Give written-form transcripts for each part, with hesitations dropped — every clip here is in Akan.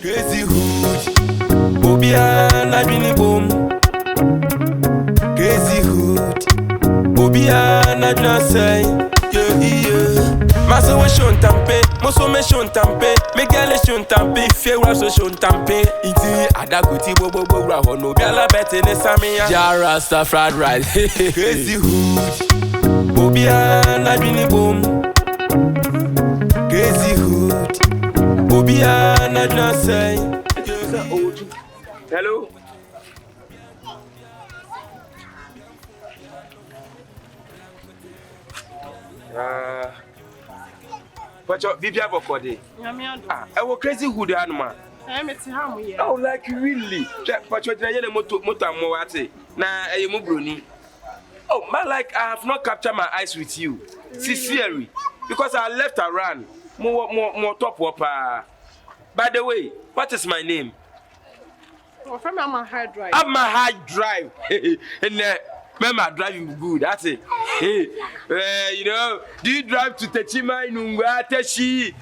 Crazy hood, Bobia na bini boom. Crazy hood, Bobia na bina say, yeah. Maso we shon tampe, moso me shon tampe, me gale shon tampe, fewa so shon tampe. Inti adaguti bobo bra hono, biala bete ne samia. Jara sta fried rice. Crazy hood, Bobia na bini boom. Crazy hood, Bobia na bina say. Hello. But your Bibia Bokode. I was crazy hood animal. Oh, like really? But you're motor moate. Nah, a mubruni. Oh, man, like I have not captured my eyes with you. Sincerely. Because I left around. More top whopper. By the way, what is my name? Oh, from my hard drive. I'm my hard drive. And remember driving good, that's it. You know, do you drive to Techima Nunga Teshi?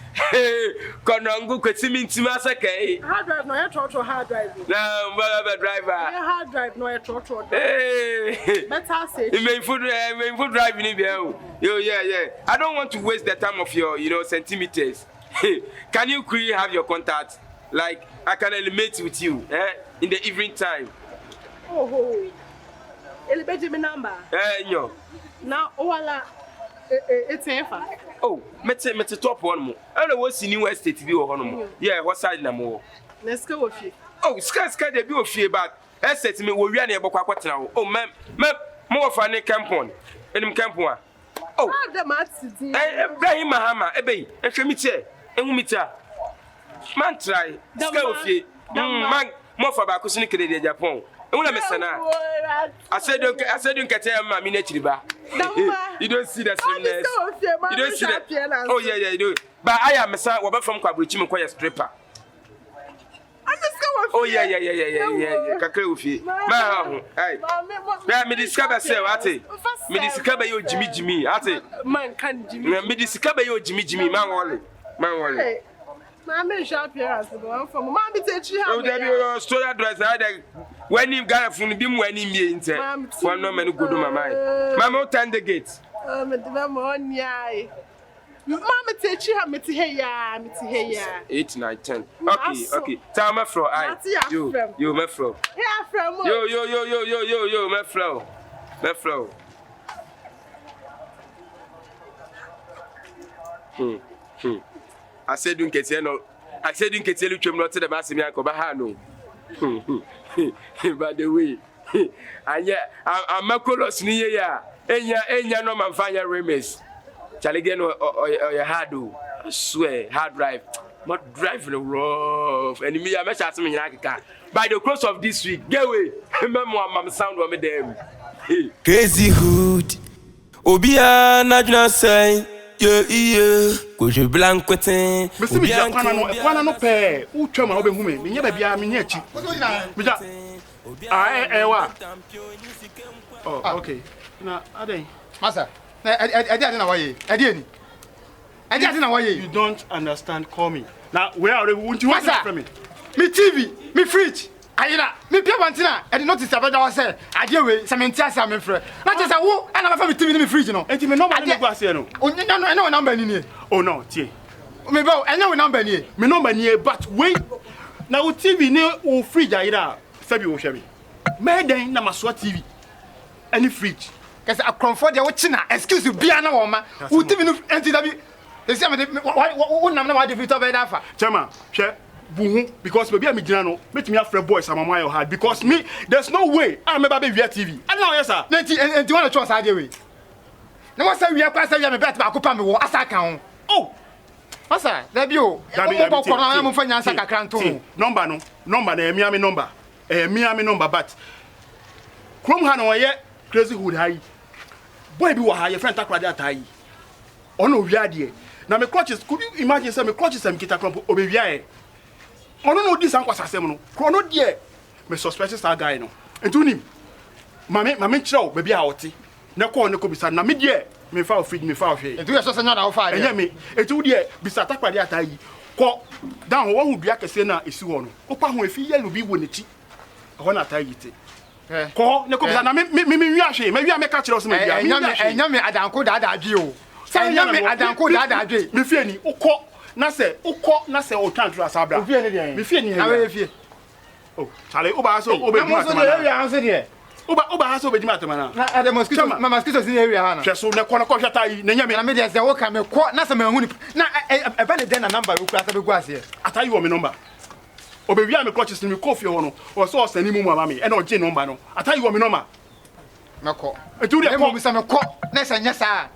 Konongo Kwetimi Timasake. Hard drive, no, you're hard drive. No, whatever driver. Hard drive, no, you're Hey, better say. You may food driving in here. Yeah. I don't want to waste the time of your, centimeters. Can you quickly have your contact? Like, I can eliminate with you in the evening time. Oh. Elebeti me number. Yo. Now, it's ever. Oh, mete top one more. I don't know what's in New Estate to be or yeah, what side na more? Let's go with you. Oh, sky they be of you but estate me we are near Bokwa now. Oh, ma'am, more for any camp on. Any camp one. Oh, the match. Ibrahim Mahama, ebe, and Shemite, and Umita. Man, try. Sky of you. Man, more for Bakusini Kede Japan. I said, don't get my miniature. You don't see that slimness. You don't see that. Oh, yeah, you do. But I am a son from Kwabuchim, quite a stripper. Oh, yeah. Kakufi. Me discover, say, Ate. Me discover you, Jimmy. Ate. Man, can Jimmy. Me discover you, Jimmy. Man, Wally. Mamma sharp here as the one from Mammy teach you how to store address. When you got a phone, be when you mean, one no man go to my mind. Mamma, turn the gates. Mamma teach you how to hear 8, 9, 10. Okay. Tell my floor. You, my floor. Yo, my floor. I said, don't get no. I said, don't get you not to the massime Bahano. By the way, and yeah, I'm a colos near ya. And ya no man find your remes. Shall again or your hard do. I swear, hard drive. Not driving rough. And me, I must ask me like a car. By the close of this week, get away. Remember, Mamma sound of me them. Crazy hood. Obia, Najna say. Yeah. Could you blank with him? Mr. Mister, no pay. Who tell me, Oben, me never be a miniature. Oh, okay. Now, are they? Master, I didn't know why. I didn't know why. You don't understand. Call me. Now, where are you? You want from me? Me TV, me fridge. Me pia wantina. I did notice about that. Say, I deal with some entire some friend. Not just a who. I never found TV in me fridge, no. And me number go say no. Oh, no, I know number ni. Oh no, tie. Me bo, I know number ni. Me number ni, but wait. Now TV ni o fridge ayira. Sabi o hwe me. Me den na maso TV. Any fridge. Cause I comfort the watching. Excuse you, bia na wo ma. Who TV no NTW. They say me what nam na wa dey fit over that fa. Chama, hwe. Because maybe I'm a make me afraid boys I'm my heart because me there's no way I remember be via TV. And now yes sir. And you want to trust how way. Now what say we are class we am bet ba ko pa me wo asa kan. Oh. Asa, that you. Ko ko na am fa nya asa kakra nto. Number na emi number. Emi number but Chrome ha no ye crazy hood high. Boy bi wo ha your friend Takoradi atai. Ono wi ade. Na me clutches could you imagine say me clutches am kita crump obewia e. Ono no dis an kwasasem no krono de me suspect that guy no entunim mame chiro ba bia wote na ko ne ko bisa na me de me fa feed me fa hwe entu yeso senya na wo fa enye me entu de bisa Takoradi atai Ko down wo hu bia kese na esi ho no. Opa ho efi yellow bi wo nechi. Ho na atai yite. Ko ne ko bisa na me wi ahwe, me wi a me ka kire o se me wi a. Enya me adanko da adwe o. Enya me adanko da adwe. Me fie ni ukọ na se o twantra sabra. Me fie ni dia. Me fie ni. Na we fie. Oh, chale oba so obedima atama. Oba ha so obedima atama na. Na ade mosquito sin area ha na. Hwe so ne ko na ko hwata yi na nya me na me dia se wo ka me ko na se me hu ni na e ba ne den na number we kura se be gu ase. Atayi wo me number. Obewi a me clutches ni me coffee ho no. O so sani mu mama me e na o je number no. Atayi wo me number. Me ko. Etu de ko me se me ko na se nya sa.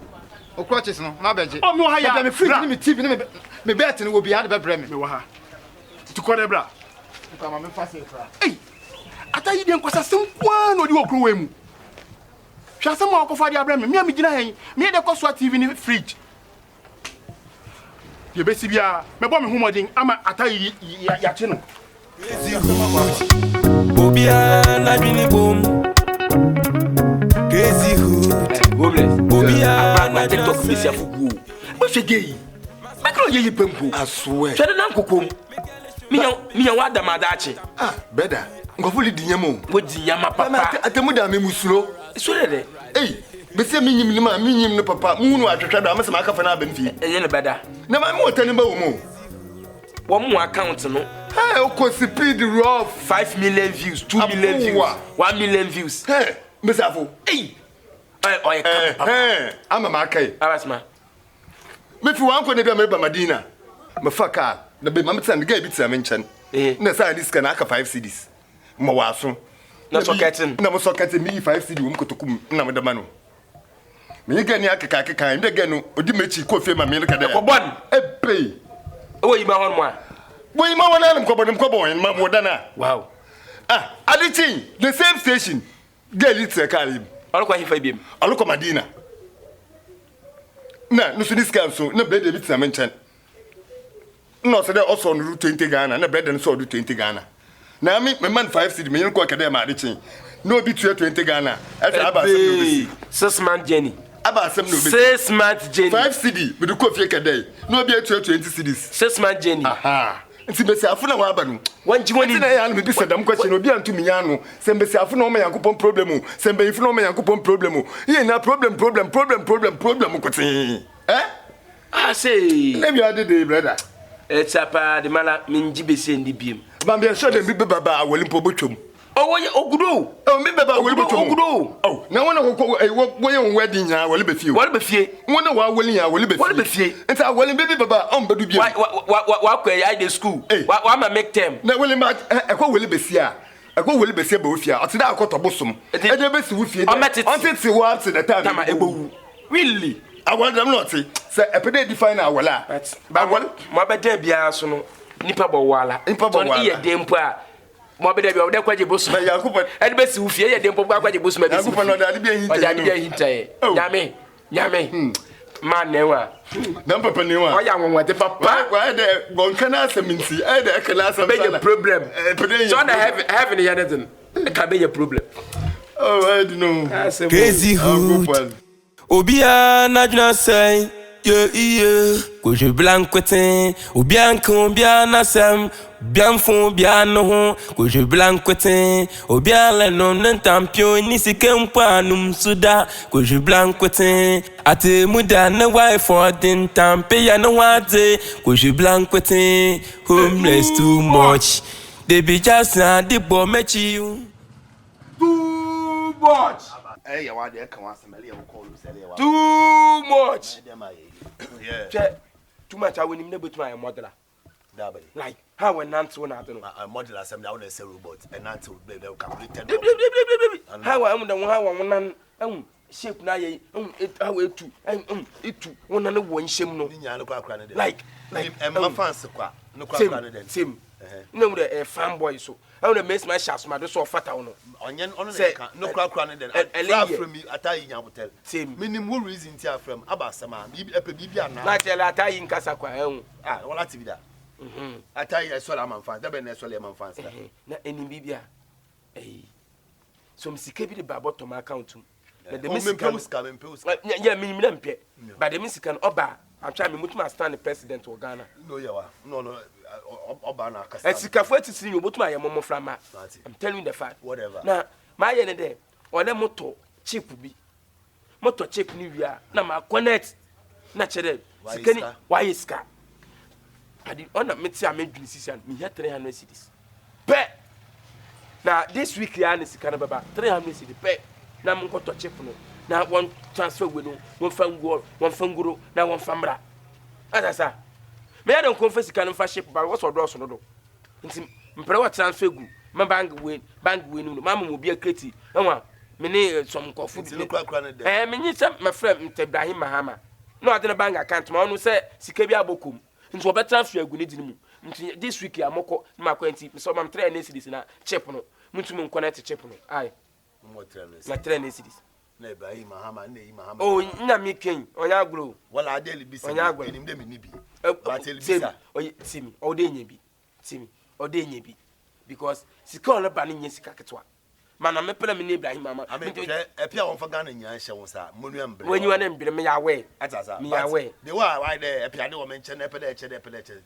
O clutches no ma beje. O me ha ya. Me free ni me TV ni me bet ni wo bi ha de be bre me. Me wo ha. Tu ko de bra. Nka ma me fa se fra. Atayi de nkwasa semkwa no di okru we mu. Hwa sem a okofa de abra me me gina hen me de ko so TV ni fridge. Ye be sibia me bo me humodin ama atayi ya che no. Obia na bini boom. Crazy hood. Homeless. Obia na TikTok me sia fugu. Ba hwege. Ba kro ye yipampo. Aswe. Hwede na kokom. Miya wa da madachi. Ah, better. Ngofuli dinyamo. Wo dinyama papa. Atemuda me musuro. So de. Bese minyim ni ma minyim no papa. Munu atwetwa do amese maka fa na abamfi. Enye ne beda. Na ma mo tani ba wo mo. Wo mo account no. Hey, o ko speed rough 5 million views, 2 million views, 1 million views. Hey, mesafo. Oye papa. Ama makai. Abasma. Me fi wan ko ne bia me ba Madina. Me faka. Na be mamtsa ne ga bi tsa me nchen. Na sa disk na aka 5 cedis. Mo waso. Na socketing. Na mo socketing mi 5 cedi wo mkotokum na mo dama no. Me ga ni akeka nde ga no odi mechi ko fe ma me ka de. Ko bon. Epei. O yi ma hon mo a. Wo yi ma wona ko bon ma mo dana. Wow. Aditin, the same station. Girl it's a carib. Alko hifa biem. Alko Madina. Na no so this can so na bread bit na menchen. No so there also on route 20 Ghana, na bread and so do 20 Ghana. Na me man 5 cedi me ko akade ma aditin. No be 20 Ghana. After aba asem no be 6 month journey. Aba asem no be 6 month journey. 5 cedi be do ko fie kade. No be 20 cedis. 6 month journey. Aha. Nti besi afuna wa aba no. Wanji woni na ya no be sadam question obi antumi nya no. Se besi afuna o ma yankopon problem o. Se be ifuna o ma yankopon problem o. Ye na problem kotin. Say. Let me add the brother. It's apa de mala minji besi ndi biem. Ba me sure dem be baba awolimpo botwom. Owoye ogudo. O me baba awoli botwom. Ogudo. Oh, na wona wo ye wedding nya awoli be fie. Wole be fie. Wona wa awoli nya awoli be fie. Wole be fie. Nti awoli be baba on bedu biem. Wa kwa ya the school. Wa ma make them. Na wole ma ekwa woli be fie a. Ekwa woli be fie ba ofia. Otida akoto bosom. E de be si wo fie. On ti wo up to the time. Tama egbowu. Really? Awol dem not say epede define awola. Ba wol mo be dey bia so no nipa bo wala. Nipa bo wala. Iye dempo a mo be dey bia o dey kwaje bosom. Ba Yakubu. E de be si wo fie ye dempo kwaje bosom be si. Yakubu no da bia hinta. O da bia hinta e. Nyame. Man newa. Dan papa newa. O ya won de papa. Why the gon kana saminti. I the kana sam. Be your problem. So na heaven here nothing. It can be your problem. Oh, I don't know. Crazy hood. Obia na juna say. Yeah. Coach Blancotin. Obia combien na sam. Bien fond, bien non, que je blancotin, ou bien le nom d'un champion, ni si qu'un point nous souda, que je blancotin, Atemuda na wife for den tampe ya no wate, que je blancotin, homeless too much, they be just not the bomb at you. Too much. Hey, you want to come on, somebody will call you. Too much. Yeah. Too much. I will never try a mother. Like how when Nancy won, I don't know. A model assembly, I want to say robot, and Nancy will be calculated. How I'm the one shape now, it how it to one and one shame no. Like, my fancy, no same. No, the fanboy so. I want to miss my shots, my so fat on. Onion on the no crack running then. From me, I tell you, hotel. Same. Minimum reason from Abasama, Bibia, like a Latin Casaqua. Ah, all that to be that. I tell you, I saw a man fan. That be a man fan. Na any Bibia. So, Mr. Kevin, the Babot to my account. The Miss coming, yeah, minimum, but the Miss can oba I'm trying to move stand the president of Ghana. No, Obana. And Sikafu to see you, but my mom from I'm telling you the fact. Whatever. Now, my end there, or the motor cheap be. Motor cheap New Year. Now, my connect. Natural. Why is car? I did honor me see I made decision. Me here 300 cities. Pay. Now this week ya is Canada 300 cities. Pay. Now I'm going to cheap no. Now one transfer with no one fanguro, now one famra. As I say, me I don't confess can ship but what's or draws no. Nti mpere what transfer go. My bank win no. Mama will be a criti. No me need some coffee. Me need some my friend Ibrahim Mahama. No at the bank account ma onu say sika bi abokum. Nti we better transfer go need mu. Nti this week ya moko ma kwenti so mam 3 cities na chip no. Muntu connect chip no. Ai. Mo 3 cities. Na Ibrahim Mahama na Mahama. Oh, nya mi ken. Onya agro. Wala adeli bisa. Enim dem ni bi. But tell bisa. Oye, see me. O dey nya bi. See me. O dey nya bi. Because sika on ba nya sika ketwa. Mana me pele me na Ibrahim Mahama. Epia won fa Ghana nya hye won sa. Monu ambre. When you na mbire me ya we. Atasa. Me ya we. They why there epia de wo menche na epele eche.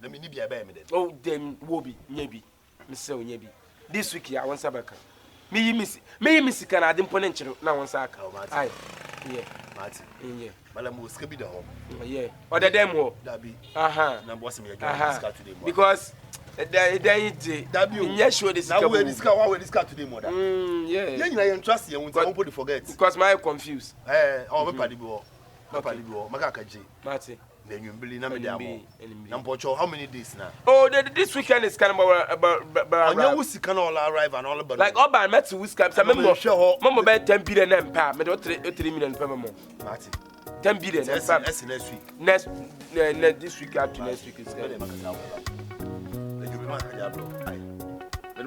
Na me ni bi e ba me dem. Oh, dem wo bi nya bi. Me se o nya bi. This week ya won sabaka. Me miss can I didn't put in now one sack. Aye, yeah, Martin, yeah, Madam was be the home. Yeah, or the demo. Dabi, Now what's me again today? Because yes, sure, this now we discuss today, mother. Yeah, I trust you, won't forget. Because my confused. Oh, Magakaji, Martin. Then you believe how many days now? Oh, this weekend is kind of about you can all arrive and all about like all by met to Wisconsin. I remember Mama bet 10 billion and pound, but 3 million per month. 10 billion next week. Next this week after next week is good.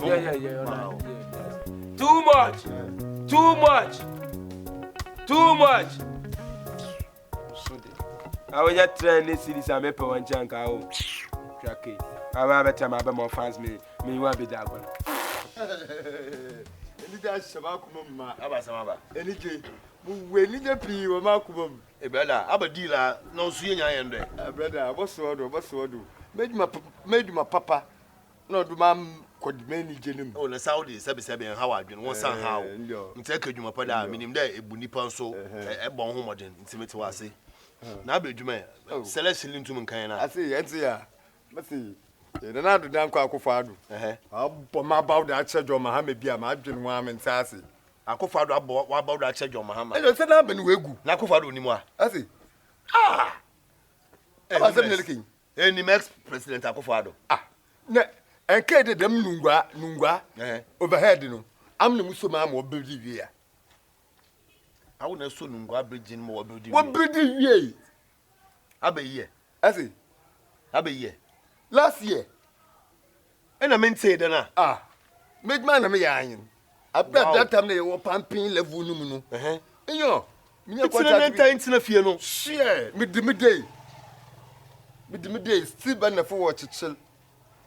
Yeah. Too much. I was just trying to see this. I'm a one chunk. I'll track it. I will better my more fans. Me want be that one. Any day, Shabakum, Abasama. Any day, we need a pee or Markum. A brother, I'm a dealer, no senior and brother, what's what do? Made my papa. No, do ma'am could many genuine. Oh, the Saudi 77 how I've been one somehow. Take you, my father, meaning there, a bunipan so a bon home, intimate to us. Now be Juma, Celestial into Mancana. I see, let's see. Then I do damn Akufadu. I'll my about that church or Mohammed be a margin one and sassy. Akufadu about that church or Mohammed. I don't say that, but we go. Nakufadu anymore. I see. I was looking. Any next President Akufadu. And Kate them Nunga, overhead, you know. I'm the Muslim or building here. I wouldn't assume Nunga bridging more building. What building ye? Abe ye. I see. Abe ye. Last year. And I mean say then Make man of me iron. I bet that time they were pumping level no. You know, me it's in a fear no. Share with the midday. With the midday, still banner for watch chill.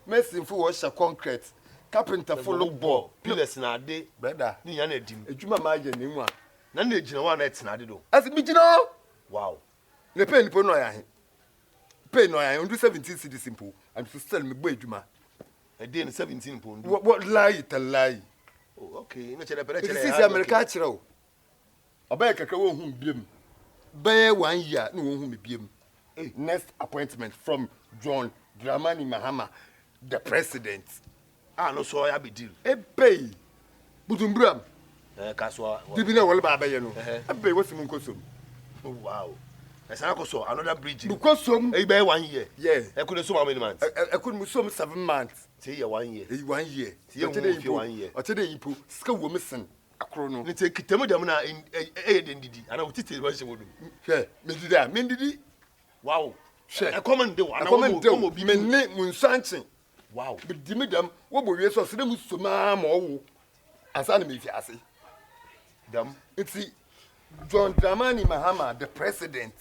Messing for wash a concrete. Carpenter for look ball. Pillars in our day, brother. Ni ane dim. A juma margin in one. None of you one that's not do. As a bit, you know. Wow. The pen for no I. Pay no I under 17 city simple and to sell me boy juma. A day in 17 pound. What lie to lie? Oh, okay. This is America. I beg a cow whom beam. Bear 1 year, no whom be beam. Next appointment from John Dramani Mahama, the president. No, so I be deal. A pay. Butumbram. Caswa. Did you know all about you? A pay what's in Kosum. Oh, wow. As I saw another bridge. Because some a bear 1 year. Yeah, I couldn't so many months. I couldn't some 7 months. Say 1 year. 1 year. Today 1 year. Or today you put school missing a chrono. Let's take Temudamana in Didi, and I will tell what she would do. Mindidi. Wow. A common do. A common do. Be men name Munsanchi. Wow. But Dimidam, what will you so see them to mamma or as enemy fiassi? Them. It's John Dramani Mahama, the president.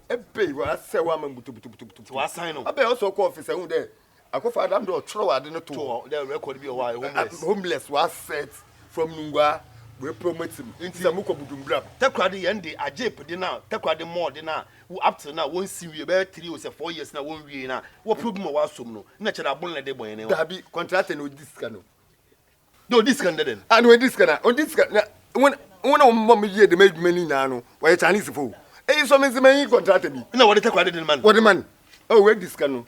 A pay was say woman to assign. I also call for someone there. I go for them to throw. I didn't know. Their record be a while. Homeless was set from Nungwa we promote him into the muko budumbra. Takoradi yende ajepe de na Takoradi more de na up to now won see we be 3 or 4 years na won wie na what problem wa som no na chere abon na de boy ne Dabi contract no disca no. No disca den. And when disca on disca when mom ye the made many na no why Chinese fo. Eh so me say me contract bi. Na what Takoradi den man. What the man? Oh we disca no.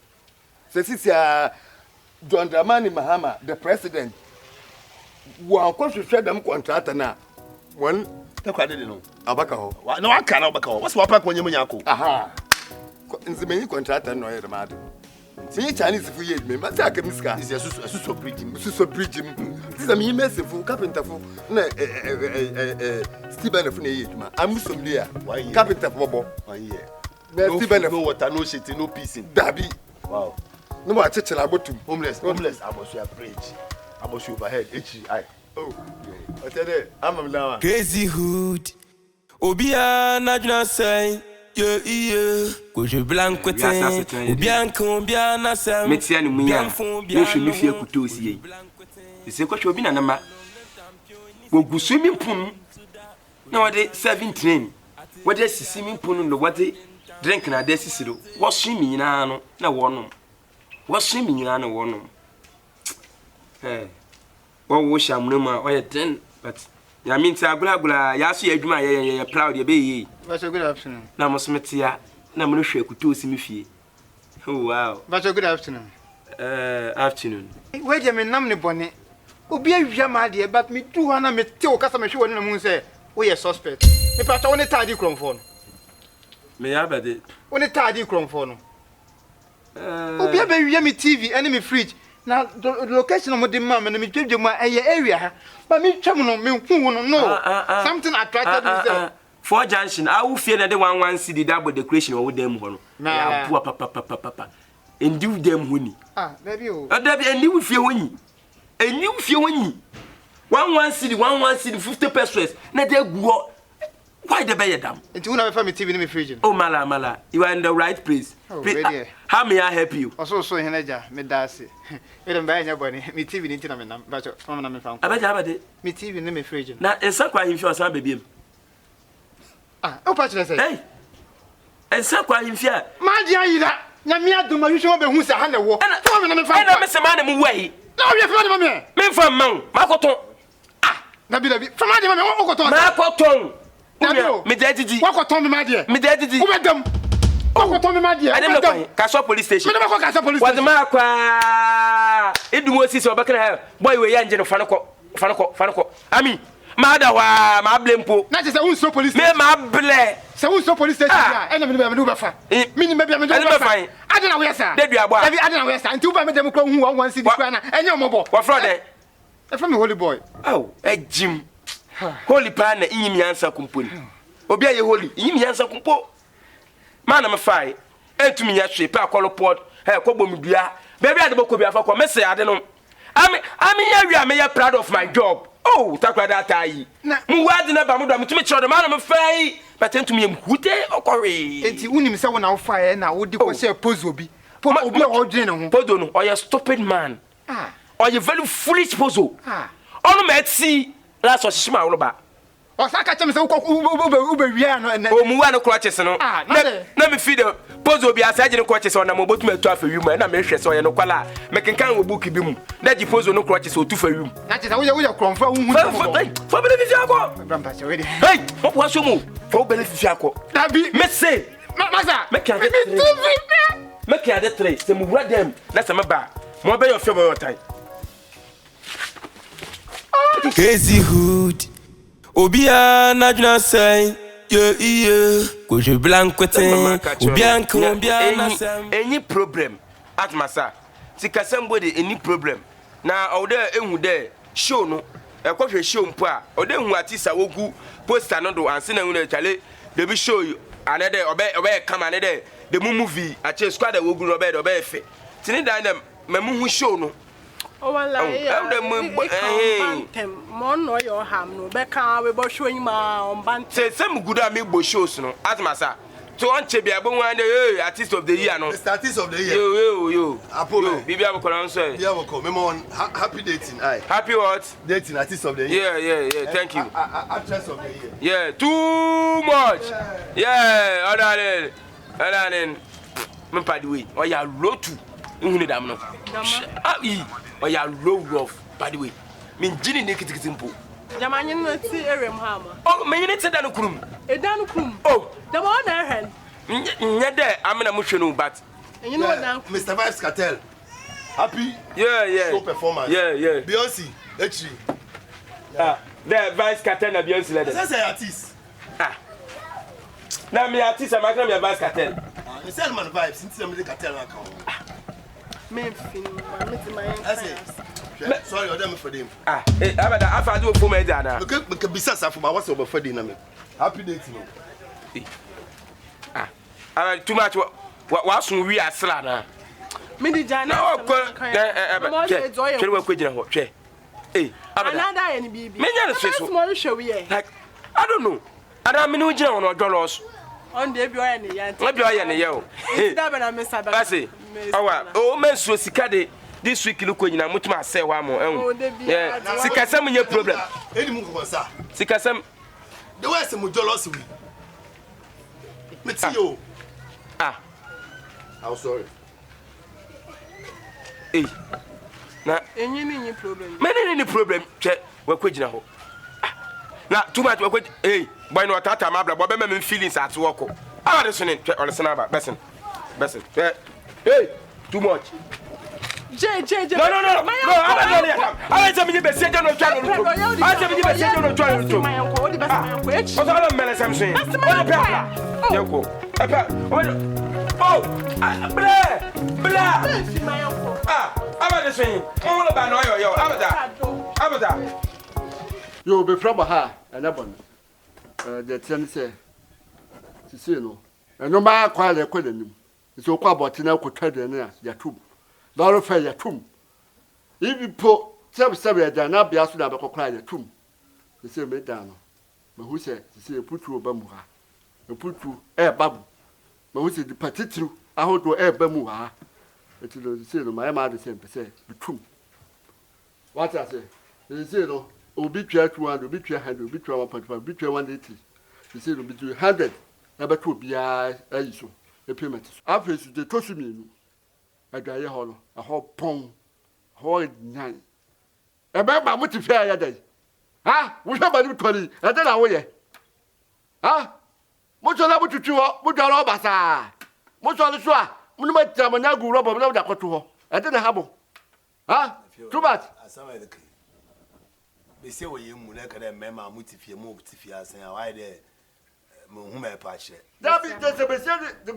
So this John Dramani Mahama the president wa ko hwehwe dem contract na one Takoradi den no. abaka ho. Na wa ka na abaka ho. What's what pack when you ako? Aha. Nze me contract no here mad. Me Chinese for ye me, but I can miska. Is a bridge. So bridge. This is me merciful carpenter for na Stephen for ye ma. I'm some there. Carpenter for bobo. 1 year. No Stephen no water, no shit, no peace. Dabi. Wow. No more chechela abotum. Homeless. About your bridge. About your overhead. HI. Oh. I tell you, I'm now. Crazy hood. Obia na juna say. Yeah. Koje blanc quetin. Obia combien na sem. Metia ni muya. No hwe mi fie kutosi yi. Se ko hwe obi na nama. Wo gu swimming pool. Na wade 17. Wade swimming pool no wade drink na de sisiro. Wo swimming nyina no na wonom. Wo swimming nyina no wonom. Wo shamre ma o ye ten but ya minti agula ya so ya adwuma ya proud ya be yi. Good afternoon. Na mo so metia na mo no hwe kutosi mi fie. Oh wow. Good afternoon. Afternoon. Wait a minute, nam ne bone. Obi awia ma de but me do na me te o kasa me hwe woni na mu say we suspect. Me pata woni taadi kromfo no. Me ya bade. Woni taadi kromfo no. Obi awia me TV and me fridge. Na the location of the man and me twedwe mu area. But me twam no me hu no. Something attracted me. For junction, I will fear that the 1 city double decoration or them one. Na papa. And do them honey. Baby oh. And you fear when and you fear when you 1 city 50 pesos. Na they go. Why the bear dam? Into una family TV in me fridge. Oh mala, you are in the right place. How may I help you? Also so henaja me dase. Me dem buy nya boni. Me TV ni tina me nam. Ba cho mama na me fan. Abade. Me TV ni me fridge. Na ensa kwa himfi osan bebiem. O pa chere say. Hey. Ensa kwa himfi a. Ma dia yi da. Nya me adoma hwehwe be hu sa ha na wo. To me na me fan. Na me se ma na mu wai. Na o ye fa me. Me fa man. Makoton. Dabi. Fa ma de me o koton. Makoton. Me daddy. Wakoton me ma de. Me daddy. Wo bedam. Wakoton me ma de. I don't know. Kaso police station. Me ko Kaso police station. What ma kwa. Edu osisi obakana ha. Boy we ya nje no fanako. Ami. Ma da wa ma blempo. Na je say unso police station. Me ma ble. Say unso police station ya. E na me do be fa. Me ni me bia me do be fa. Ade na we sa. Dedu agba. Dabi ade na we sa. Nti u ba me dem kro hu 1 city kwa na. Enye omobo. Wa fraud eh. E fa me holy boy. Oh, ejim. Holy pa na inyim yansa kumponi. Obi aye holy, inyim yansa kumpo. Man na me fai. Entumi nya hwe pa akolo pod. Ko bom dua. Baby ade boko bia fa ko me say ade no. Ami ya wi am ya proud of my job. Oh, Takoradi atai. Mu wadi na ba mu do mutumi chiro man na me fai. But entumi em hute okore. Enti unim se wo na wo fai na wo di ko say pose obi. Obi o dwen ho. Podo no, oya stupid man. Oya very foolish pozo. Onu ma eti last o shishima oloba. O saka cheme se ube wia no o muwa no crutches no na me feed pozo bi asa agire crutches o na mo botu atu afa wium na me hwese o ye no kwala me kenkan wo book bi mu na ji pozo no crutches o tu fa wium na che sa wo ye kromfa hu hu fa bele fifi akọ brampa che we dey hey mo po aso mu fa bele fifi akọ dabi me say masa me kan me kan de tre se mu wura dem na se me ba mo be your favor your time Crazy hood. Obia na juna say yeah. Koje blanc quetin. Obia combien na sem. Any problem at masa. Sika somebody any problem. Na ode ehu de show no. E kwa hwe show mpo a. Ode hu artist wogu poster no do anse na hu na chale. They be show you another obe come another the movie a che squad wogu obe efe. Tini dan dem mamu show no. Oh, well, Mon no your ham no beka we bo showing ma on bant. Say some good at me bo shows no. As massa. to one chebi abon one the artist of the year no. Mr. Artist of the year. Yo. Apollo. Bibi am say. Yeah, we come. Remember on happy dating. Aye. Happy what? Dating Artist of the year. Yeah. Thank you. Actress of the year. Yeah, too much. Yeah, other than me by the way. Oh ya low too. Nhuni dam no. Oh ya low rough by the way. Me jini naked simple. Jamani no ti erem ha ma. Oh, me ni te dan kurum. E dan kurum. Oh, the one na hen. Nya there amena mo hwe no but. You know dan. Mr. Vibes Cartel. Happy show performance. Yeah. Beyonce, actually. The Vice Cartel na Beyonce leder. That's an artist. Na me artist am na me Vice Cartel. You sell man vibes since I'm the cartel account. Me fin, me ti my. Sorry, I don't for them. Abada afa do fo me da na. Because besides for my what's over for dinner. Happy dating. Too much what sun we asra na. Me di jana. No, tell we kwejina ho hwe. Another any baby. Me nya so. Small show we. Like I don't know. Ada me no gina on dollars. On dey bi oya ne yan. We bi oya ne ye o. Da be na me sabe. Basi. O men so sika de this week look nyina mutuma say wa mo yeah sika sam nye problem. Eni mu ko sa. Sika sam the way some jealous we. Me ti yo. I'm sorry. Na enyi problem. Many problem che we kwejina ho. Na too much we kwej boy no tata ma bla bo be me feelings at work. How dey sunin che on listen about person. Too much. J. No. I tell me you be say no try no. I tell me you be say no try no. My uncle, what the best my uncle. What's all the mele something? Yanko. Blah. My uncle. About this thing. All about no yo. Abada. You be from her and abon. The ten say. See no. And no ma kwa le kwedenim. So kwa botina ko twede na ya tum. Lord fair ya tum. If you po sebe da na bia so da be kokra ya tum. The say me da no. Me hu say putu oba mu ha. Me putu babu. Me hu say di patitru ahodo ba mu ha. Etilo say no my ma de say tum. What I say? They say no obi twa 200, obi twa 100, obi twa 1.5, obi twa 180. They say no be 100. Na be to bia ayi so. E payment. After you dey to me no. Adwaye ho no a ho pon ho nyan e be ba muti fia ya dai wo hwe ba ni tori e de na wo ye mo so la bututu ho mo dwara obasa mo so le so a mo ma tia mo na gu robo mo na da koto ho e de na ha bo too much asama de kai be se wo ye mu na ka de mema muti fia mo muti fia san a why de mo hu me pa hye da bi de se be se de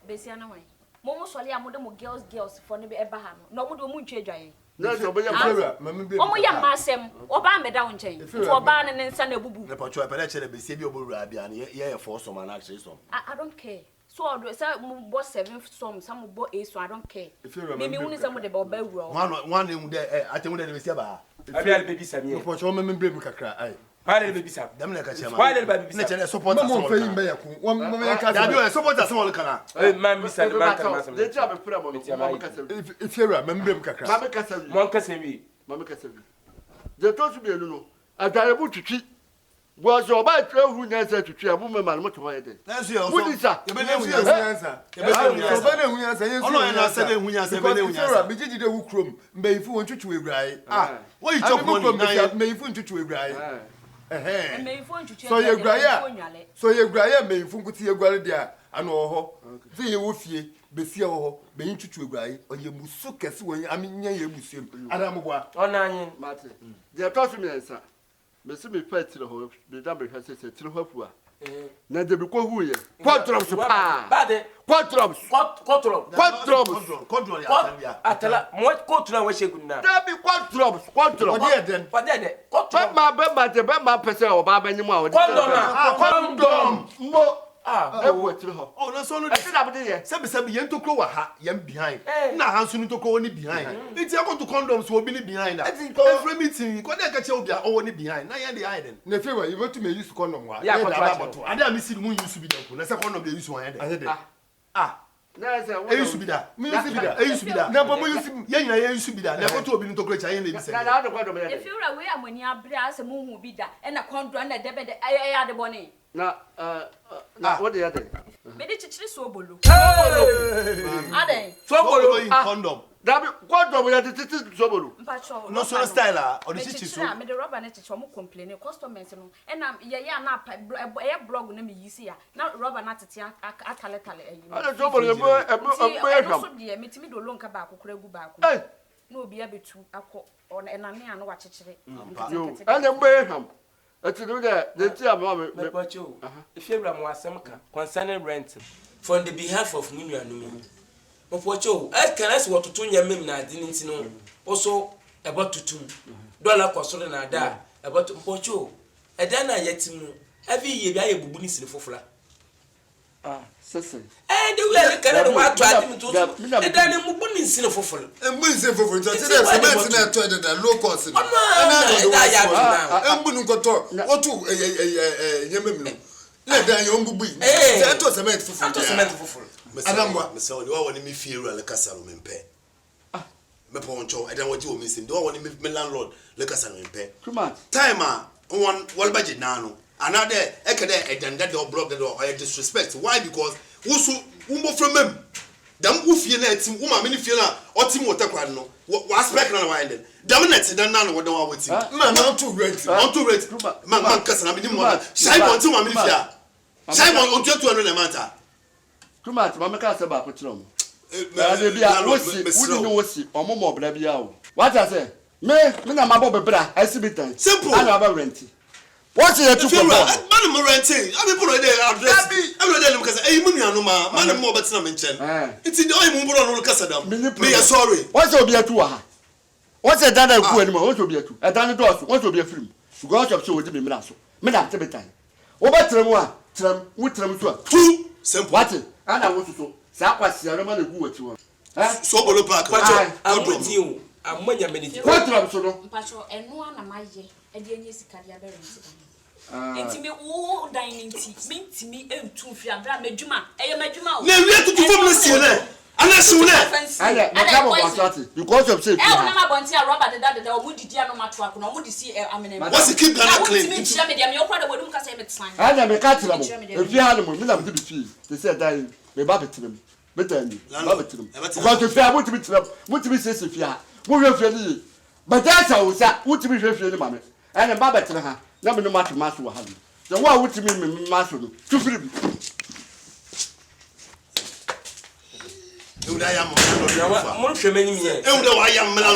be se na wai Momo soli amude mo girls for ne be eba ha no mo de mo ntwe dwan na so be ya fura omo ya masem oba meda wo nchen so oba ne nsa na bubu ne pa cho pele chere be se bi obowura bia ne ye for some na actually some I don't care so odo say mo bo 7 some some bo 8 so I don't care me wuni say mo de be oba wura one hu de Atemuda de be se ba abia baby sami no pa cho me brem kakra ai why baby sam dem na ka chema why baby sam ne chere support us mo fe yimbe yakun won mo me ka da bi support us won kana man bi sam man kan de tira be fura mo mo ka se if you me brem kakra ma me ka se mon ka se wi ma me ka se wi de to su be enu no adare bu twitwi bo so ba twa hu nya se twitwi abu me ma mo to ye de na so yo wudi sa e be na hu yansa so be na hu yansa yen ono na se na hu yansa be na hu yansa bi jiji de hu krom mbe ifu won twitwi egrai what you talk money na mbe ifu twitwi egrai so ye graya me ifu nkuti ye gware dia ana oho fi ye wo fie be fie oho be ntwitwu egrai oye musu kese won aminya ye musiem ana mboa ona anyin mate de to su mi ensa me se me fa tire ho be da be hwa se tire ho fu a na de bi ko hu ye quadrums pa bade quadrums ya atala mo quadrums we shegunna da bi quadrums odi eden quadrums be ma pese o ba ba nyim a o condom mo Oh, no, so no. Sabi yen to grow ha, yen behind. Na hansu to grow ni behind. It's going to condoms will be behind. Every meeting, go there catch obia or ni behind. Na yen the hiding. Na favor, you want to me use condom wa. Yeah, I don't miss it. Moon used to be done. Na say condom dey use one head. I used to be that. Me used to be that. I used to be that. Na bobo used to yen used to be that. Na go to obi to create yen dey be say. Na the condom. If you are away amoni abra say mo hu bi da e na condom na debe de ya de boni. Na what the other? Me de chichiri so bolo. Aden. So bolo in condom. That condom ya titi so bolo. Mpacho. No so style or the chichi so. Me de rubber na chichi mo complain customers no. E na ye na e blog na me yisi ya. Na rubber na tete atale tale eyi. Ada so bolo e so de me timi do lonka ba Akurugu ba ko. Na obi abetu akọ ona enane anu wa chichiri. Yo, and mbeham. Ati do that, the tia mama me pacho. If you am wasem ka concerning rent from the behalf of Minu Anumi. Me pacho, I can ask what to tun ya mem na adi nti no. Also about tutum. Dollar koso na da about pacho. E dan na yetimu. Every year bi aye bubu ni sine fofora. Sese. The way can I want to add to and then mu bubu ni sine fofora. Mbu nse foforo nti say cement na to the low cost. Mbu nkoto otu nyemem no. Na dan yo mbubu yi. Say to cement foforo. To cement foforo. Adamwa me say we won me fie ru le kasaro me mpe. Me po oncho edan waji o me sim. Do won me landlord le kasaro me mpe. Time one wal budget na no. Another ekede edan that do block the door or disrespect. Why? Because wusu umbo from them. Dam ufie na etim uma me ni fie na otim wotakwa no. Wa spec na why then. Dam net dan na no wo dan wa wetim. Man on to rent. Man kasa na me ni mo. Shai bon ti ma me ni fie. Shai bon on 200 na manta. Kumat mama ka se ba ko kire mo. Ade bia wosi omomo bra bia o. What I say? Me na mabo bebra asibitan. Simple. Ana ba rent. What's your two for? Man mo renting. I be put there address. I be there because e mu nuanu ma. Man mo betina me nchen. It's the oil mo bro no kasa dam. Me sorry. What's your bia tu ha? What's your dad ku animo? What's your bia tu? E dan do so. What's your bia film? You go out of so we be me so. Me da tebetan. Wo ba trem a, trem, wo trem so a. Two simple. What? Ana wo so. Sa kwasi ara ma na gu wati wo. So bolo park. I'm with you. I'm when you manage. What trem so no? Mpacho eno ana maye. E de enye sikari aberenti. Intimi wo dining tea mentimi entu fi abra madwuma eye madwuma o na wi atutu fom na sie na ana siw na ana makabo bonchati because of safety na ma bonti a rubber de o mudidi ano mato akọ na o mudisi amene what's keep Ghana clean intimi chia me de me okwa de bodum kasa e metsan ana me ka tira mo efi ha mo me na me bi fi they say die me ba betirem betani ba betirem because fi abo timi tira mo timi sese fi ha mo hwe fi ni but that's how sa mo timi hwe fi ni mame ana ba betire ha na me no match maso wa ha the one with me maso no tu free e uda ya mo mo hwe mani mi e uda wa ya mo na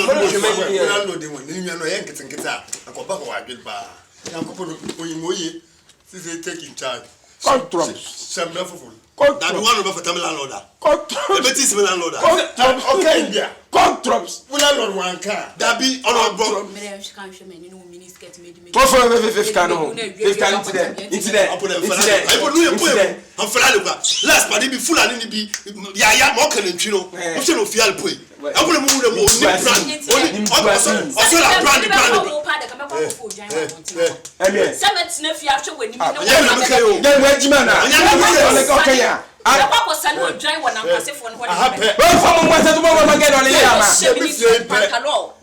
no de won ni nwa no ye nketenketa akoba ko wa dwelba yankopo oyimoye sisi take in charge control semna foforo that one no be for tamila landlord control e beti simi landlord okay india control landlord wan ka that be on bro me dem kan hwe mani no mini skirt me di me for 50 can incident I put no point am fala le kwa last party be full and ni bi ya mo kan ntwi no o se no fial poi am put mu mo ni brand also la brand semet na fi ahwe wani me no ya wa jima na okay ya ya kwa sanu odwan wona kwasefo no happy from mwasa to mama get on here ma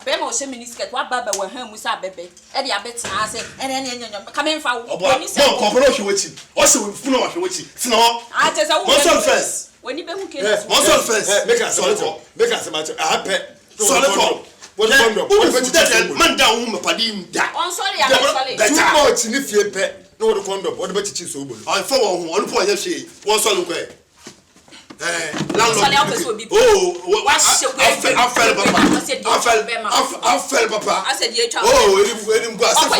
be ma o se mini skirt wa baba wa han musa bebe e de abetina ase ene nyanyanya kama mfa wo ni se mo ko hwe wechi o se funu wa hwe wechi sina ho a te sa wo mo first woni be hu ke mo first make us match happy solid for what condom man down wo mapadi nda on sorry ya too much ni fie pe no what condom what be chichi so bolo on for wo on po ya hwe wo solid ko landlord afel papa I said ye child enim go asefo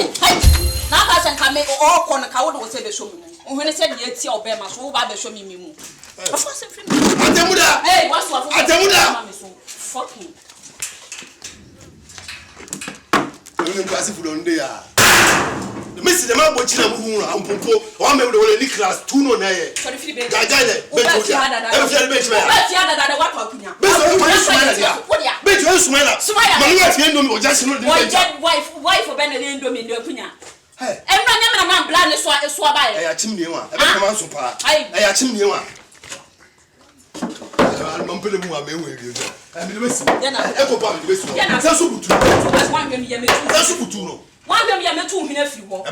na ka san ka me o ko na ka wo do se be show me o hwene se ye ti o be ma so wo ba be show me mu afo se free Atemuda hey what's what Atemuda fucking enim go asefo do nde ya Miss the man watching a movie on Pompo, or maybe the class 2 no nay. Sorry, Philip. Gagana, bet you wife for Benedict Domin. Hey, and my blind is swab. I chimney one. I come so far. I chimney one. I'm putting one way with you. I'm the best. Echo Papa, the best. That's so good. That's one game. That's so good. One game, you met 2 minutes. You walk.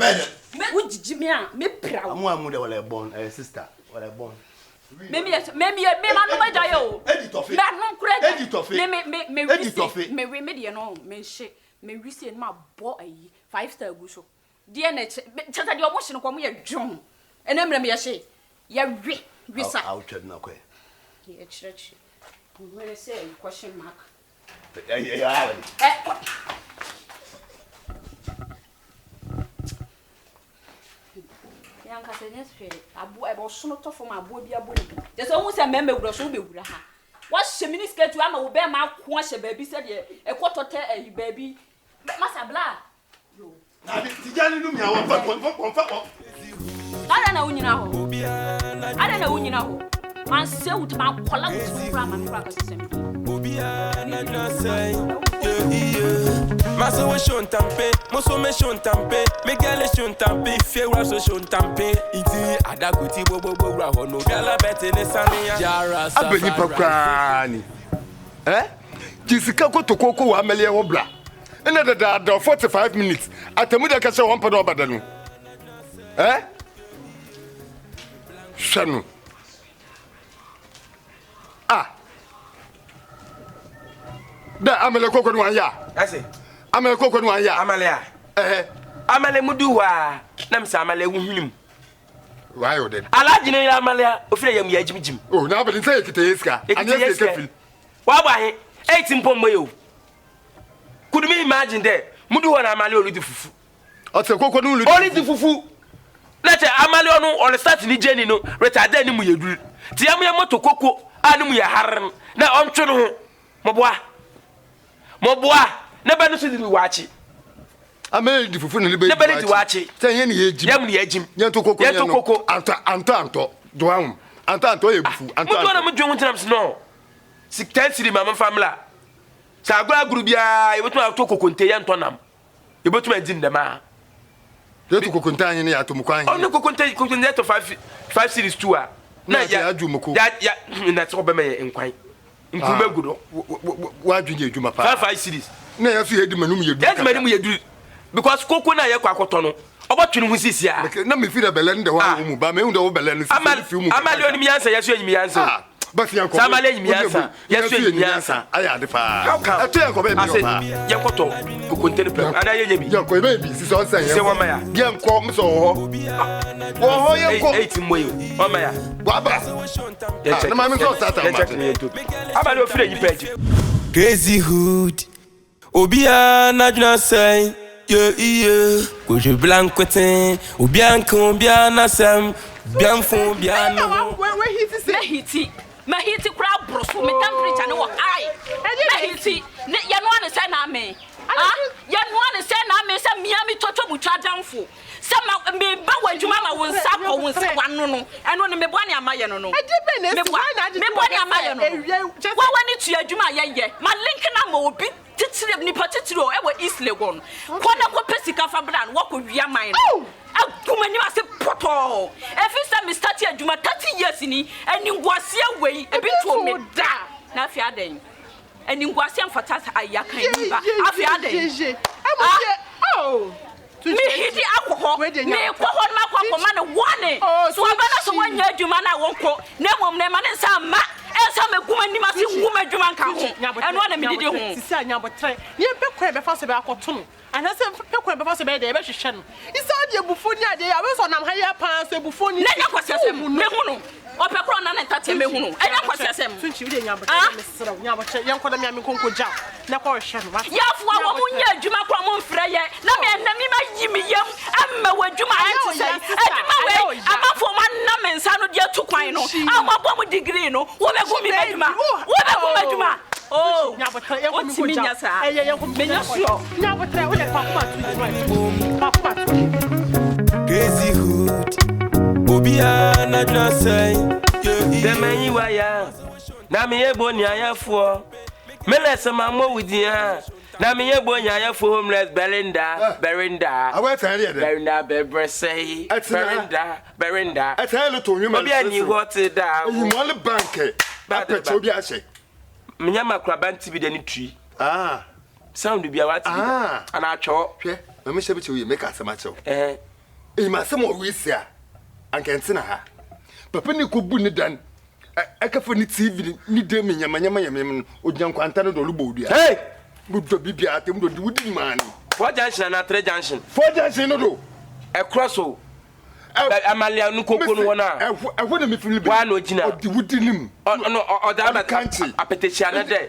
Would Jimmy, me proud. I'm one mother, what I born, a sister, what I born. Maybe I know. Edit of it. No credit. Edit of it. May remedy and all. May she may receive my boy 5-star bushel. Dear Net, just at your washing come here, John. And then me say, you're out of no way. Here, church. When I say question mark. Yanka said yesterday, I was not for my boy. There's almost a member of the Buddha. What's the minister to Amma Obey my quash a baby said, a quarter a baby. Must have blah. I don't know, you know. I don't know, you know. Man, so to my column from and practice. Maso we shon tampe, moso me shon tampe, me gale shon tampe, fewa so shon tampe. Iti adaguti bobo ra hono, gala bete ne sania. Jara sa. Abeni pakwani. Jisika ko tokoko wa amele wo bra. Ena da 45 minutes. Atemuda ka se won podo obadanu. Shanu. Da amele koko no anya. Ase. Amele koko no anya. Amele a. Amele mudu wa. Na msa amele wuhunim. Why o den? Alaji ne amele a ofire yam ya jimjim. Oh, na abeli say ekite yeska. Anya yeska fil. Wa ba he 18 pommo yo. Could me imagine there? Mudu wa na amele oludu fufu. O te koko no oludu fufu. Na che amele onu on start ni journey no. Retard ni mu yeduru. Ti am ya moto koko anu mu ya harren. Na ontwe no ho. Moboa neba no so di wachi amele di fufu ne be di wachi say ye ne yejim yam ne yejim ye to koko anto do am anto ye bufu anto mo do na mo dwon tinam no 10 cedi mama family sa agura guru bia e betu to koko nte ye nto nam e betu ma din dema ye to koko nte anyi ne ya to mukwan on koko nte to 5 series 2 a na ya adwumoko ya na to be me nkwan Nkume gudo wa dwuje adwuma pa 5 series na ya so yedi manum yedu yedu because koko na ye kwa akoto no obotwene hu sisi a na me fi da bele nde wa mu ba me hu da wo bele no fi mu amali oni mi yansa yeso enyi mi yansa ba fi yanko samali enyi mi yansa yeso enyi mi yansa aya de pa eto yanko be bi pa yankoto koko ntene pe ana ye nyebi yanko be bi sisi on san yanko se wa ma ya yanko mso wo yanko 18 moyo wa ma ya wa ba na ma mi so start amali o fire yi page crazy hood obia na juna say yeah ko je blancotin obia nkan na sam bien fon bien no we hiti kra broso me temperature no high me hiti ya no an say na me ya no an say na me say miami toto butwa danfo sama me ba wadwuma ma won sa ko won se wano no eno ne me boane amaye no no me boane amaye no wa wani tu adwuma ye ma link na ma obi titire ni patitire o e wa East Legon kona ko pesika fa bran wa ko wia man no aguma ni ase poto e fi sa me start adwuma 30 years ni eni ngwase awei e bi to me da na afi aden eni ngwase amfata ayakan ni ba afi aden me hidi akoko me ko hon ma ko ma no wane so abana so wanya adwuma na wonko na mom na ma ne sa ma esa me guma ni ma si guma adwuma nka ho eno na me didi ho sisi anya botre ye be kwa be fa se be akoto no ana se be kwa be fa se be de be hwehwe no isa de bufoni ade ya we so nam ha ya pa se bufoni na nya kwasese me hu no opekro na ntate me hu no enya kwasese me tunchi we nya botre me sira nya botre ye nkoda me konko ja na kwa hwehwe no ya fu a wo munya adwuma kwa mo mfra ye na me ma yimi yam amma wadwuma ante sai adwuma we amafo man na mensa no de atukwan no amabo mu degree no wo be gumi adwuma wo be gumi adwuma oh nyabotre ye gumi ko ja ye ye gumi nya sure nyabotre wo le papa tu right papa crazy hood. Obia na dna say, the man you are. Na me ebony ayafo. Me less ma mo with ya. Na me ebony ayafo homeless Belinda. I went to hear Belinda Bebrese. Belinda. I tell you to you, my dear, what da. You want a bank. But Tobia say. Minyama krabanti bi the tree. Sound be a what? And I chop. Let me show it to you, make us a match. You must some more we and can send her. Papa ni kubu dan. I can find it TV, ni dem in Yamaya, or John Quantano do Lubodia. Hey! Good to be at him, do man. 4 junction and 3 junction. 4 junction, no. A crosso. Amalia Nuko, I wouldn't be feeling one or Gina, the wood in him. Or that country. A petition a day.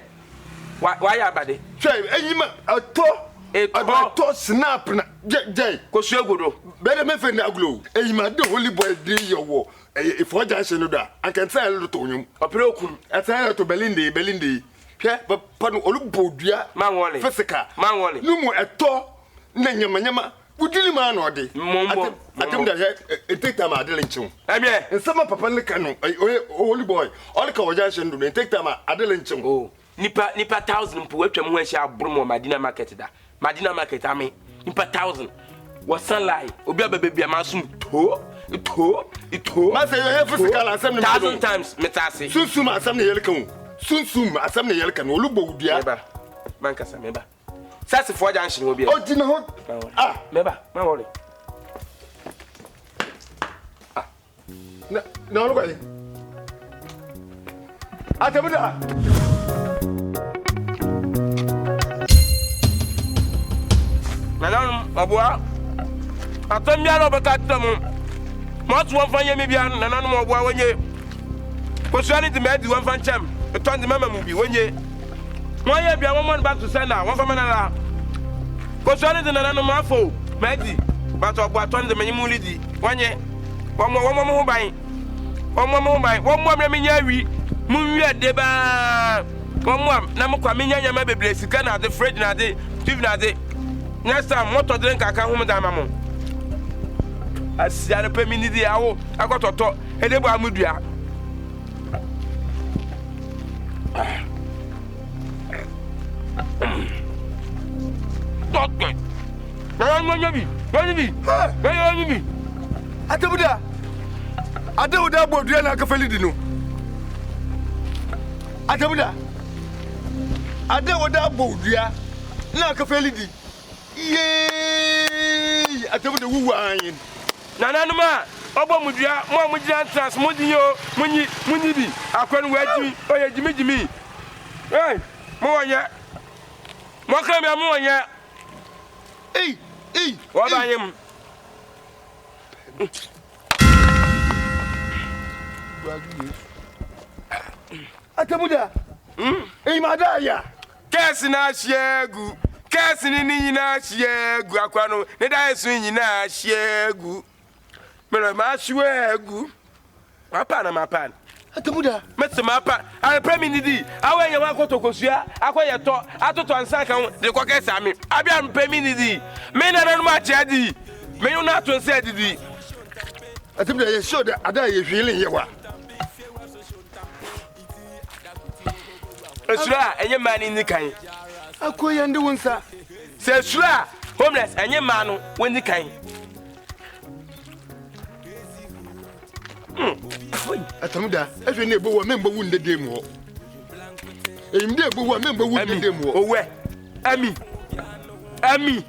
Why are body? Say, a to snap, Jay, Koshogo. Better me find a glue. A man, the holy boy, do your war. If 4 junction, I can say a little to him. A broken, I say to Belindi. But Panu Olubodia, Manwally, Fessica, Manwally. No more at all. Nanyama, would you man or day? I think that it take time at Delinchum. I mean, and some of Papa Nicano, holy boy, all the conversation do they take time at Delinchum. Oh, Nipper 1,000 poetry when she have Brumo, Madina Market. Madina Market, I mean, Nipper 1,000. Was sunlight, Obia baby, a masum, it. Master, you have physical assembly 1,000 times, Metasi. Soon, assembly Yelcom. Soon, assembly Yelcom, Olubo, dear. Mancasa, member. That's the 4 junction will be. Oh, do you know? Member, my worry. No way. Atemuda. Madam, Abua. Atemia no bekatam. Much one for me bian na nanu mo bua wenye. Posiani the med one fan cham. E ton the mama mu bi wenye. One year bia one back to sender. One for manala. Posiani the nanu mo afo. Medi. But Abua ton the menimu lidi. One year. One more buy. One more me nyawi. Mu wi de ba. One more na mo kwa me nya ma bebre sika na de fridge na de. TV na de. Next time motor drink aka hu me da mamo. Asiare pe mi ni di awo akototo edebo amudua. Okay. Nyabi. Atemuda bodua na kafeli di no. Atemuda bodua na kafeli di. Yee! Atemuda wuwu anyin. Nananuma obo mudua mo mudua trans mudinyo munyi bi akwanu waji oye jimi. Hey, mo wanya. Mo kra me mo wanya. Wa ba yim. Atemuda. Madaya. Kesi na shegu. Kesi ni nyina shegu akwanu. Ne da yesu nyina shegu. Mero ma shegu. Mapana. Atemuda. Metse mapa. Are premi nidi. Awe ye wa kotokosua. Akoye to. Atoto ansa kan de kokesa me. Abia premi nidi. Me na nanu ma chiadi. Me you na to say didi. Atemuda ye show that ada ye hwele ye wa. Esura enye mani ni kan. Akoye ndi wonsa. Se esura homeless enye manu woni kan. Atemuda efe ne ebo wo membo wu ndede mu ho. Eyimde ebo wo membo wu ndede mu ho. Owe. Ami.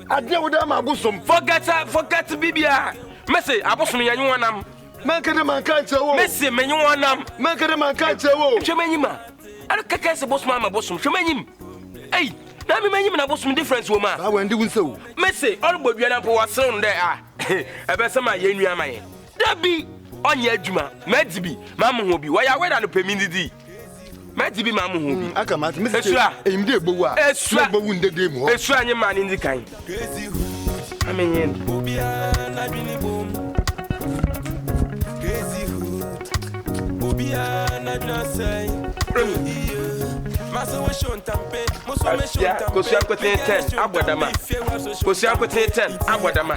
Ade wo da ma abosom. Forget bibia. Mese abosom yanyu wanam. Mankade manka chewo. Mese menyu wanam. Mankade manka chewo. Chemanyima. Ara kaka se bosom ma bosom. Chemanyim. Hey, na me manyim na bosom difference wo ma. Ba wandi wunso. Mese all bodua na po wasron de ebe se ma yenu amaye. Dabi onye adwuma madibi mamu ho bi waya weda no pemindidi madibi mamu ho bi aka mat message eyimde egbowu a egbowu ndede mu ho esu anye mani ndi kan amenye obia na dwini bom crazy hood obia na dna say Asia, Kosianko 10, Abwadama. Kosianko 10, Abwadama.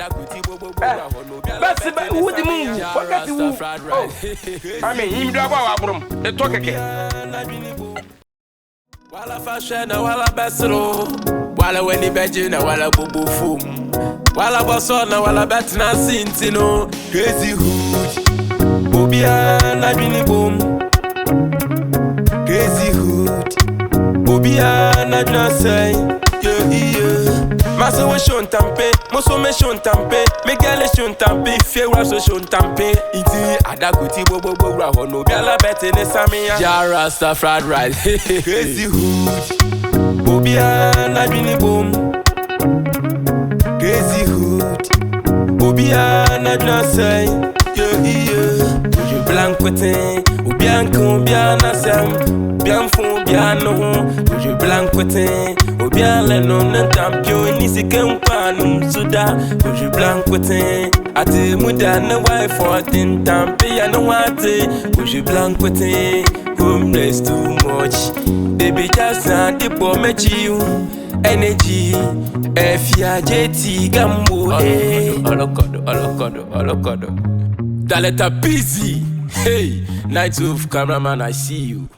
But who the moon? What got you? I mean, him do about our room. The talk again. While I fashion, while I bestro, while I went in bed, while I boo foom, while I was on, while I bet na sintino, crazy hood, Bobia, I been boom, crazy hood, Bobia, I don't say, yeah. Massa was shown tampe, Mosso me shown tampe, Miguel shown tampe, Fear was shown tampe, Iti, Adaguti Bobo Rahono, Bella bet in the Samia, Jarasta fried rice, crazy hood, Bobia, I been boom, crazy hood, Bobia, I don't say, yeah. You blank with it, Ubianco, Biana Sam, Bianfo, Biano, you blank with it. Obiale non tampio ni sikem panum suda oju blank wetin Atemuda na wife for tin tampi ya no wate oju blank wetin homeless too much baby just the poor mechi you energy efia jeti gambo olokodo daleta busy hey night of cameraman I see you.